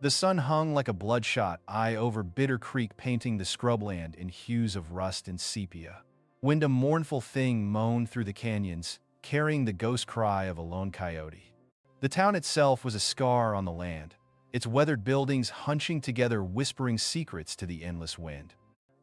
The sun hung like a bloodshot eye over Bitter Creek, painting the scrubland in hues of rust and sepia. Wind, a mournful thing, moaned through the canyons, carrying the ghost cry of a lone coyote. The town itself was a scar on the land, its weathered buildings hunching together, whispering secrets to the endless wind.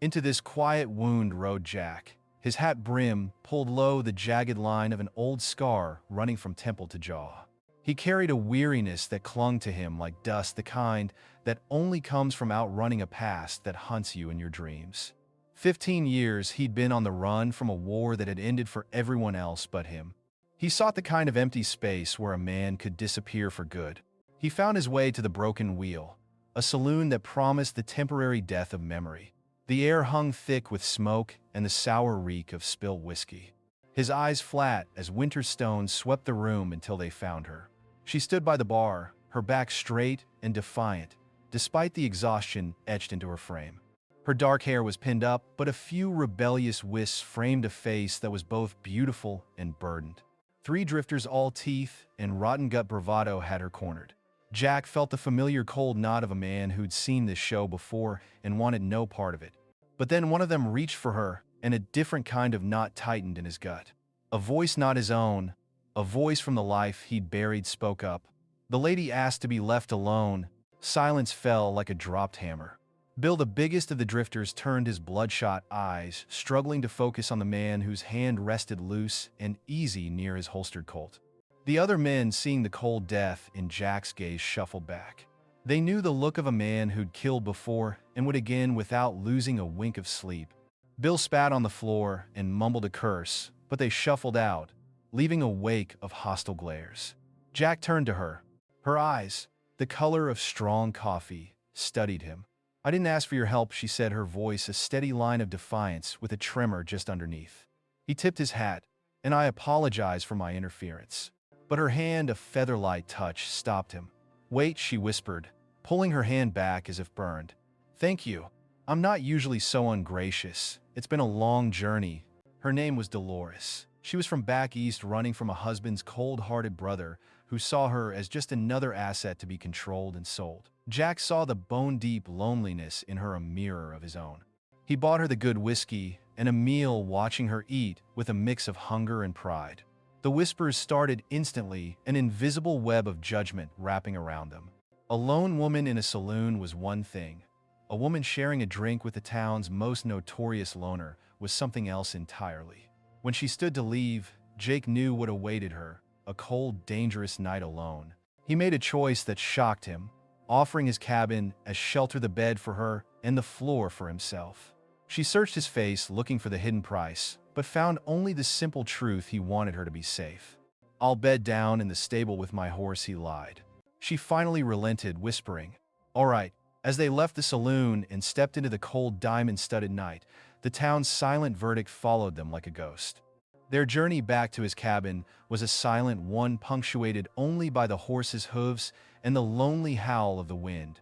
Into this quiet wound rode Jack, his hat brim pulled low, the jagged line of an old scar running from temple to jaw. He carried a weariness that clung to him like dust, the kind that only comes from outrunning a past that hunts you in your dreams. 15 years he'd been on the run from a war that had ended for everyone else but him. He sought the kind of empty space where a man could disappear for good. He found his way to the Broken Wheel, a saloon that promised the temporary death of memory. The air hung thick with smoke and the sour reek of spilled whiskey. His eyes flat as winter stones swept the room until they found her. She stood by the bar, her back straight and defiant, despite the exhaustion etched into her frame. Her dark hair was pinned up, but a few rebellious wisps framed a face that was both beautiful and burdened. 3 drifters, all teeth and rotten gut bravado, had her cornered. Jack felt the familiar cold nod of a man who'd seen this show before and wanted no part of it. But then one of them reached for her, and a different kind of knot tightened in his gut. A voice not his own, a voice from the life he'd buried, spoke up. The lady asked to be left alone. Silence fell like a dropped hammer. Bill, the biggest of the drifters, turned his bloodshot eyes, struggling to focus on the man whose hand rested loose and easy near his holstered Colt. The other men, seeing the cold death in Jack's gaze, shuffled back. They knew the look of a man who'd killed before and would again without losing a wink of sleep. Bill spat on the floor and mumbled a curse, but they shuffled out, leaving a wake of hostile glares. Jack turned to her. Her eyes, the color of strong coffee, studied him. "I didn't ask for your help," she said, her voice a steady line of defiance with a tremor just underneath. He tipped his hat, "And I apologize for my interference." But her hand, a feather-light touch, stopped him. "Wait," she whispered, pulling her hand back as if burned. "Thank you. I'm not usually so ungracious. It's been a long journey." Her name was Dolores. She was from back east, running from a husband's cold-hearted brother who saw her as just another asset to be controlled and sold. Jack saw the bone-deep loneliness in her, a mirror of his own. He bought her the good whiskey and a meal, watching her eat with a mix of hunger and pride. The whispers started instantly, an invisible web of judgment wrapping around them. A lone woman in a saloon was one thing. A woman sharing a drink with the town's most notorious loner was something else entirely. When she stood to leave, Jake knew what awaited her, a cold, dangerous night alone. He made a choice that shocked him, offering his cabin as shelter, the bed for her, and the floor for himself. She searched his face, looking for the hidden price, but found only the simple truth: he wanted her to be safe. "I'll bed down in the stable with my horse," he lied. She finally relented, whispering, "All right." As they left the saloon and stepped into the cold, diamond-studded night, the town's silent verdict followed them like a ghost. Their journey back to his cabin was a silent one, punctuated only by the horse's hooves and the lonely howl of the wind.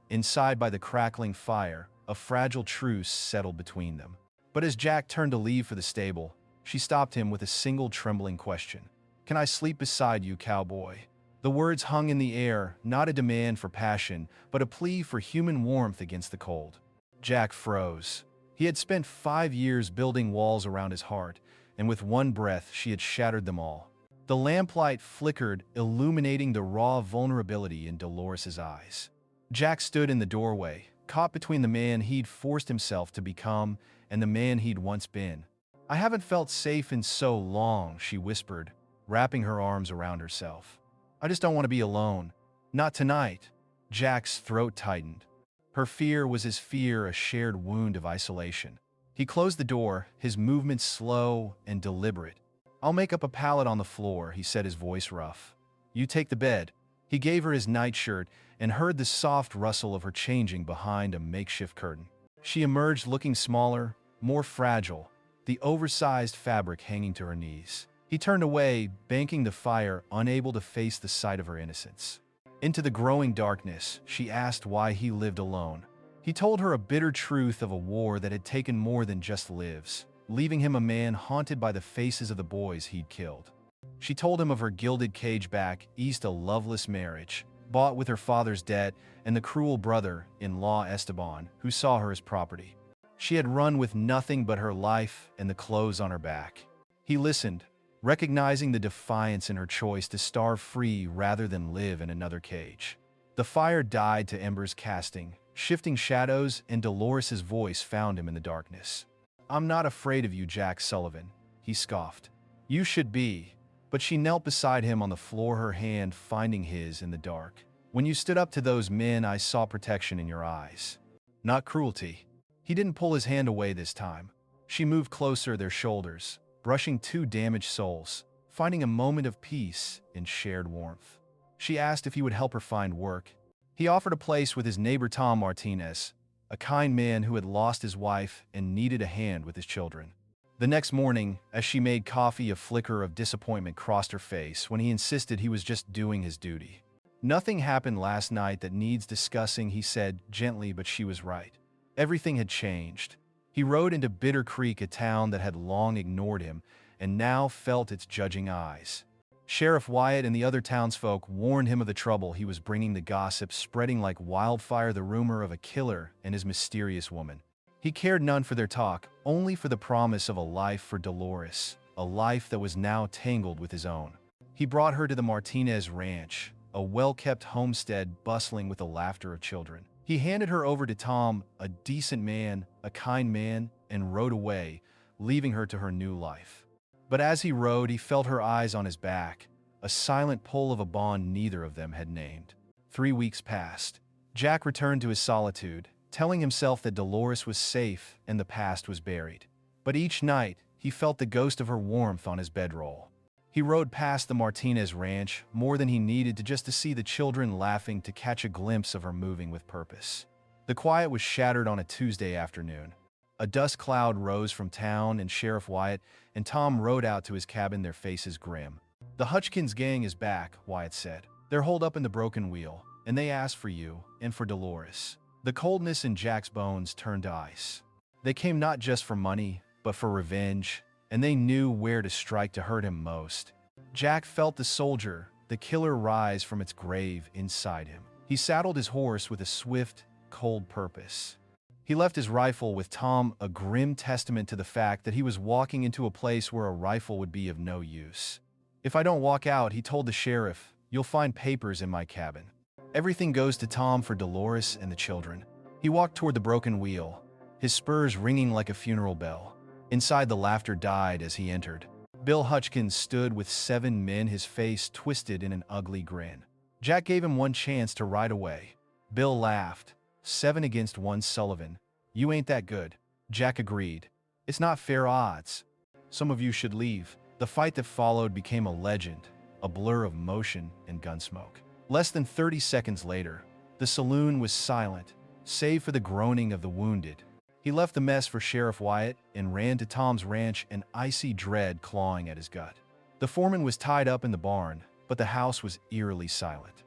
Inside, by the crackling fire, a fragile truce settled between them. But as Jack turned to leave for the stable, she stopped him with a single trembling question. "Can I sleep beside you, cowboy?" The words hung in the air, not a demand for passion, but a plea for human warmth against the cold. Jack froze. He had spent 5 years building walls around his heart, and with one breath she had shattered them all. The lamplight flickered, illuminating the raw vulnerability in Dolores' eyes. Jack stood in the doorway, caught between the man he'd forced himself to become and the man he'd once been. "I haven't felt safe in so long," she whispered, wrapping her arms around herself. "I just don't want to be alone. Not tonight." Jack's throat tightened. Her fear was his fear, a shared wound of isolation. He closed the door, his movements slow and deliberate. "I'll make up a pallet on the floor," he said, his voice rough. "You take the bed." He gave her his nightshirt and heard the soft rustle of her changing behind a makeshift curtain. She emerged looking smaller, more fragile, the oversized fabric hanging to her knees. He turned away, banking the fire, unable to face the sight of her innocence. Into the growing darkness, she asked why he lived alone. He told her a bitter truth of a war that had taken more than just lives, leaving him a man haunted by the faces of the boys he'd killed. She told him of her gilded cage back east, a loveless marriage, bought with her father's debt, and the cruel brother-in-law Esteban, who saw her as property. She had run with nothing but her life and the clothes on her back. He listened, recognizing the defiance in her choice to starve free rather than live in another cage. The fire died to embers casting, shifting shadows, and Dolores' voice found him in the darkness. "I'm not afraid of you, Jack Sullivan," he scoffed. "You should be." But she knelt beside him on the floor, her hand finding his in the dark. "When you stood up to those men, I saw protection in your eyes, not cruelty." He didn't pull his hand away this time. She moved closer, their shoulders, brushing two damaged souls, finding a moment of peace in shared warmth. She asked if he would help her find work. He offered a place with his neighbor Tom Martinez, a kind man who had lost his wife and needed a hand with his children. The next morning, as she made coffee, a flicker of disappointment crossed her face when he insisted he was just doing his duty. "Nothing happened last night that needs discussing," he said gently, but she was right. Everything had changed. He rode into Bitter Creek, a town that had long ignored him, and now felt its judging eyes. Sheriff Wyatt and the other townsfolk warned him of the trouble he was bringing, the gossip spreading like wildfire, the rumor of a killer and his mysterious woman. He cared none for their talk, only for the promise of a life for Dolores, a life that was now tangled with his own. He brought her to the Martinez Ranch, a well-kept homestead bustling with the laughter of children. He handed her over to Tom, a decent man, a kind man, and rode away, leaving her to her new life. But as he rode, he felt her eyes on his back, a silent pull of a bond neither of them had named. 3 weeks passed. Jack returned to his solitude, telling himself that Dolores was safe and the past was buried. But each night, he felt the ghost of her warmth on his bedroll. He rode past the Martinez Ranch, more than he needed to see the children laughing, to catch a glimpse of her moving with purpose. The quiet was shattered on a Tuesday afternoon. A dust cloud rose from town, and Sheriff Wyatt and Tom rode out to his cabin, their faces grim. "The Hutchkins gang is back," Wyatt said. "They're holed up in the Broken Wheel, and they asked for you and for Dolores." The coldness in Jack's bones turned to ice. They came not just for money, but for revenge, and they knew where to strike to hurt him most. Jack felt the soldier, the killer, rise from its grave inside him. He saddled his horse with a swift, cold purpose. He left his rifle with Tom, a grim testament to the fact that he was walking into a place where a rifle would be of no use. "If I don't walk out," he told the sheriff, "you'll find papers in my cabin. Everything goes to Tom for Dolores and the children." He walked toward the Broken Wheel, his spurs ringing like a funeral bell. Inside, the laughter died as he entered. Bill Hutchkins stood with 7 men, his face twisted in an ugly grin. Jack gave him one chance to ride away. Bill laughed. 7 against 1, Sullivan. You ain't that good." Jack agreed. "It's not fair odds. Some of you should leave." The fight that followed became a legend, a blur of motion and gunsmoke. Less than 30 seconds later, the saloon was silent, save for the groaning of the wounded. He left the mess for Sheriff Wyatt and ran to Tom's ranch, an icy dread clawing at his gut. The foreman was tied up in the barn, but the house was eerily silent.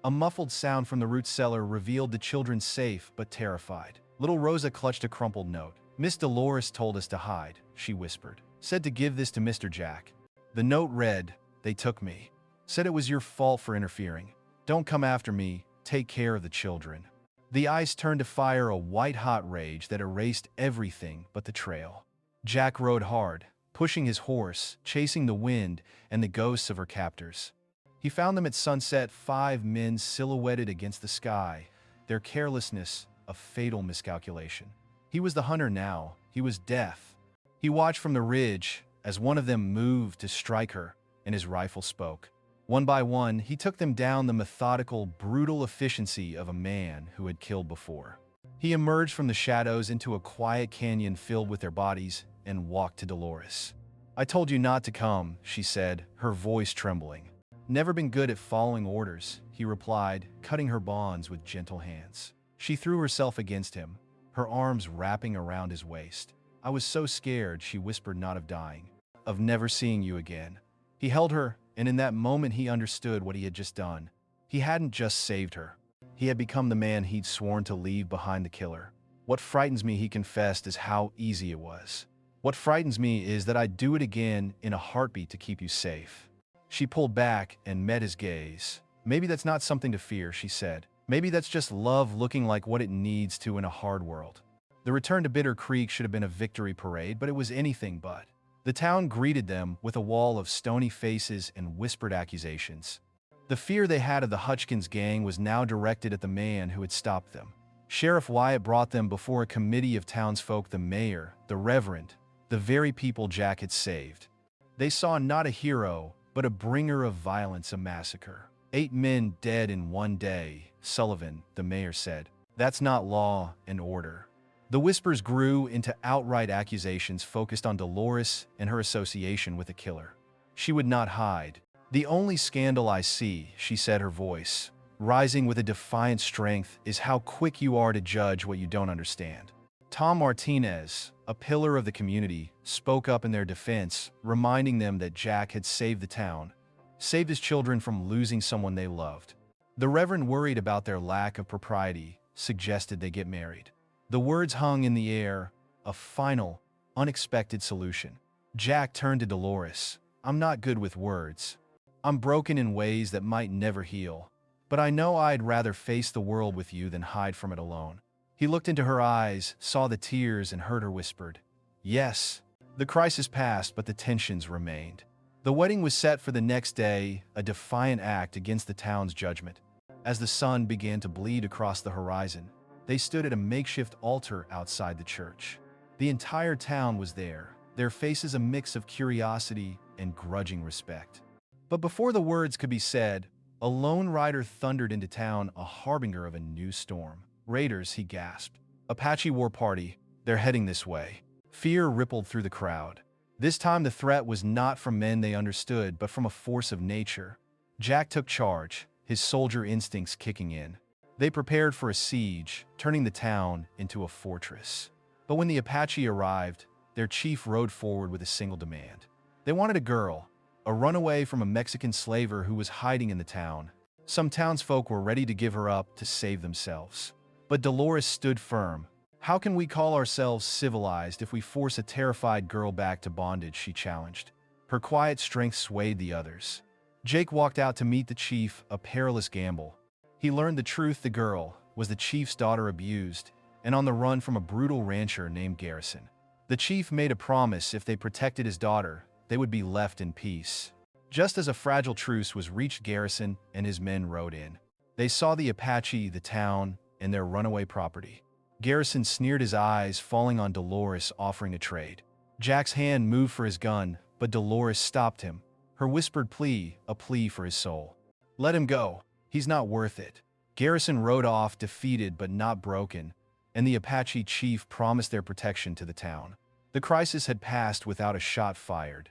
A muffled sound from the root cellar revealed the children safe but terrified. Little Rosa clutched a crumpled note. "Miss Dolores told us to hide," she whispered. "Said to give this to Mr. Jack." The note read, "They took me. Said it was your fault for interfering. Don't come after me. Take care of the children." The ice turned to fire, a white-hot rage that erased everything but the trail. Jack rode hard, pushing his horse, chasing the wind and the ghosts of her captors. He found them at sunset, 5 men silhouetted against the sky, their carelessness a fatal miscalculation. He was the hunter now. He was death. He watched from the ridge as one of them moved to strike her, and his rifle spoke. One by one, he took them down, the methodical, brutal efficiency of a man who had killed before. He emerged from the shadows into a quiet canyon filled with their bodies and walked to Dolores. "I told you not to come," she said, her voice trembling. "Never been good at following orders," he replied, cutting her bonds with gentle hands. She threw herself against him, her arms wrapping around his waist. "I was so scared," she whispered, "not of dying, of never seeing you again." He held her, and in that moment he understood what he had just done. He hadn't just saved her. He had become the man he'd sworn to leave behind, the killer. "What frightens me," he confessed, "is how easy it was. What frightens me is that I'd do it again in a heartbeat to keep you safe." She pulled back and met his gaze. Maybe that's not something to fear, she said. Maybe that's just love looking like what it needs to in a hard world. The return to Bitter Creek should have been a victory parade, but it was anything but. The town greeted them with a wall of stony faces and whispered accusations. The fear they had of the Hutchkins gang was now directed at the man who had stopped them. Sheriff Wyatt brought them before a committee of townsfolk, the mayor, the reverend, the very people Jack had saved. They saw not a hero, but a bringer of violence, a massacre. 8 men dead in one day, Sullivan, the mayor said. That's not law and order. The whispers grew into outright accusations focused on Dolores and her association with the killer. She would not hide. The only scandal I see, she said, her voice rising with a defiant strength, is how quick you are to judge what you don't understand. Tom Martinez, a pillar of the community, spoke up in their defense, reminding them that Jack had saved the town, saved his children from losing someone they loved. The Reverend, worried about their lack of propriety, suggested they get married. The words hung in the air, a final, unexpected solution. Jack turned to Dolores. I'm not good with words. I'm broken in ways that might never heal. But I know I'd rather face the world with you than hide from it alone. He looked into her eyes, saw the tears, and heard her whispered, yes. The crisis passed, but the tensions remained. The wedding was set for the next day, a defiant act against the town's judgment. As the sun began to bleed across the horizon, they stood at a makeshift altar outside the church. The entire town was there, their faces a mix of curiosity and grudging respect. But before the words could be said, a lone rider thundered into town, a harbinger of a new storm. Raiders, he gasped. Apache war party, they're heading this way. Fear rippled through the crowd. This time the threat was not from men they understood, but from a force of nature. Jack took charge, his soldier instincts kicking in. They prepared for a siege, turning the town into a fortress. But when the Apache arrived, their chief rode forward with a single demand. They wanted a girl, a runaway from a Mexican slaver who was hiding in the town. Some townsfolk were ready to give her up to save themselves. But Dolores stood firm. How can we call ourselves civilized if we force a terrified girl back to bondage, she challenged. Her quiet strength swayed the others. Jake walked out to meet the chief, a perilous gamble. He learned the truth: the girl was the chief's daughter, abused and on the run from a brutal rancher named Garrison. The chief made a promise: if they protected his daughter, they would be left in peace. Just as a fragile truce was reached, Garrison and his men rode in. They saw the Apache, the town, and their runaway property. Garrison sneered, his eyes falling on Dolores, offering a trade. Jack's hand moved for his gun, but Dolores stopped him, her whispered plea a plea for his soul. Let him go. He's not worth it. Garrison rode off, defeated but not broken, and the Apache chief promised their protection to the town. The crisis had passed without a shot fired,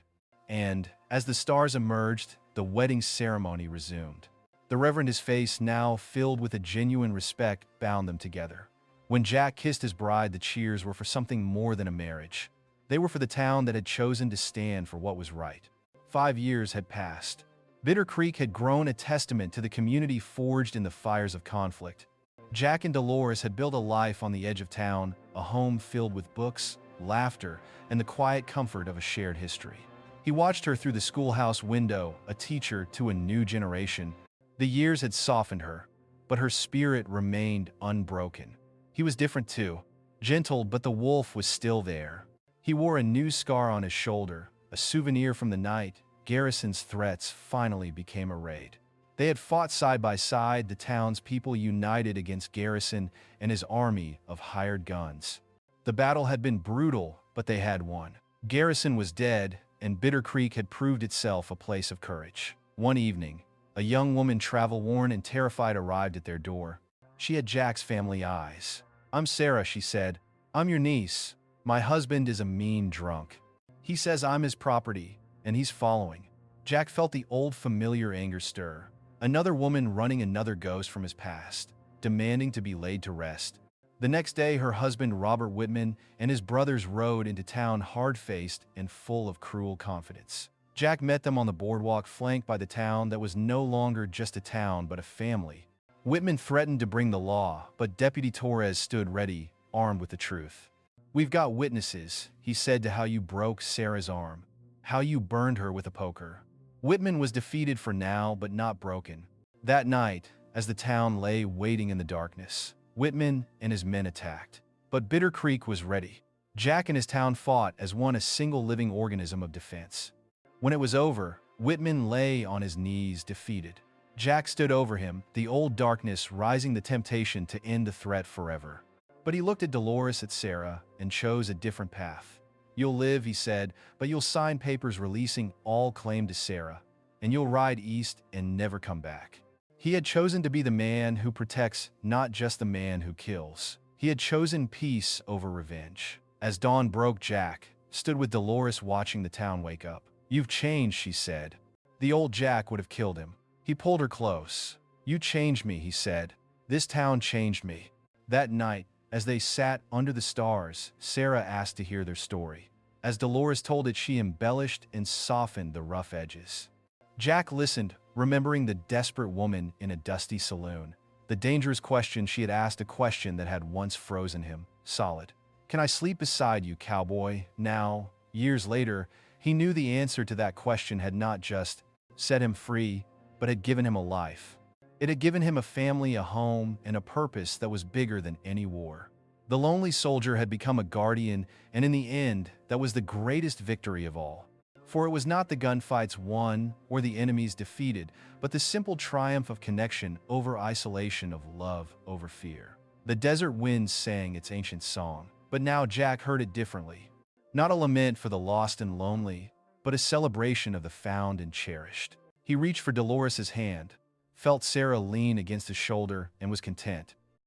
and, as the stars emerged, the wedding ceremony resumed. The Reverend, his face now filled with a genuine respect, bound them together. When Jack kissed his bride, the cheers were for something more than a marriage. They were for the town that had chosen to stand for what was right. 5 years had passed. Bitter Creek had grown, a testament to the community forged in the fires of conflict. Jack and Dolores had built a life on the edge of town, a home filled with books, laughter, and the quiet comfort of a shared history. He watched her through the schoolhouse window, a teacher to a new generation. The years had softened her, but her spirit remained unbroken. He was different too, gentle, but the wolf was still there. He wore a new scar on his shoulder, a souvenir from the night Garrison's threats finally became a raid. They had fought side by side, the townspeople united against Garrison and his army of hired guns. The battle had been brutal, but they had won. Garrison was dead, and Bitter Creek had proved itself a place of courage. One evening, a young woman, travel-worn and terrified, arrived at their door. She had Jack's family eyes. I'm Sarah, she said. I'm your niece. My husband is a mean drunk. He says I'm his property, and he's following. Jack felt the old familiar anger stir. Another woman running, another ghost from his past, demanding to be laid to rest. The next day, her husband, Robert Whitman, and his brothers rode into town, hard-faced and full of cruel confidence. Jack met them on the boardwalk, flanked by the town that was no longer just a town but a family. Whitman threatened to bring the law, but Deputy Torres stood ready, armed with the truth. We've got witnesses, he said, to how you broke Sarah's arm, how you burned her with a poker. Whitman was defeated for now, but not broken. That night, as the town lay waiting in the darkness, Whitman and his men attacked. But Bitter Creek was ready. Jack and his town fought as one, a single living organism of defense. When it was over, Whitman lay on his knees, defeated. Jack stood over him, the old darkness rising, the temptation to end the threat forever. But he looked at Dolores, at Sarah, and chose a different path. "You'll live," he said, "but you'll sign papers releasing all claim to Sarah, and you'll ride east and never come back." He had chosen to be the man who protects, not just the man who kills. He had chosen peace over revenge. As dawn broke, Jack stood with Dolores watching the town wake up. "You've changed," she said. The old Jack would have killed him. He pulled her close. "You changed me," he said. "This town changed me." That night, as they sat under the stars, Sarah asked to hear their story. As Dolores told it, she embellished and softened the rough edges. Jack listened, remembering the desperate woman in a dusty saloon, the dangerous question she had asked, a question that had once frozen him solid. "Can I sleep beside you, cowboy?" Now, years later, he knew the answer to that question had not just set him free, but had given him a life. It had given him a family, a home, and a purpose that was bigger than any war. The lonely soldier had become a guardian, and in the end, that was the greatest victory of all. For it was not the gunfights won or the enemies defeated, but the simple triumph of connection over isolation, of love over fear. The desert wind sang its ancient song, but now Jack heard it differently. Not a lament for the lost and lonely, but a celebration of the found and cherished. He reached for Dolores's hand, felt Sarah lean against his shoulder, and was content.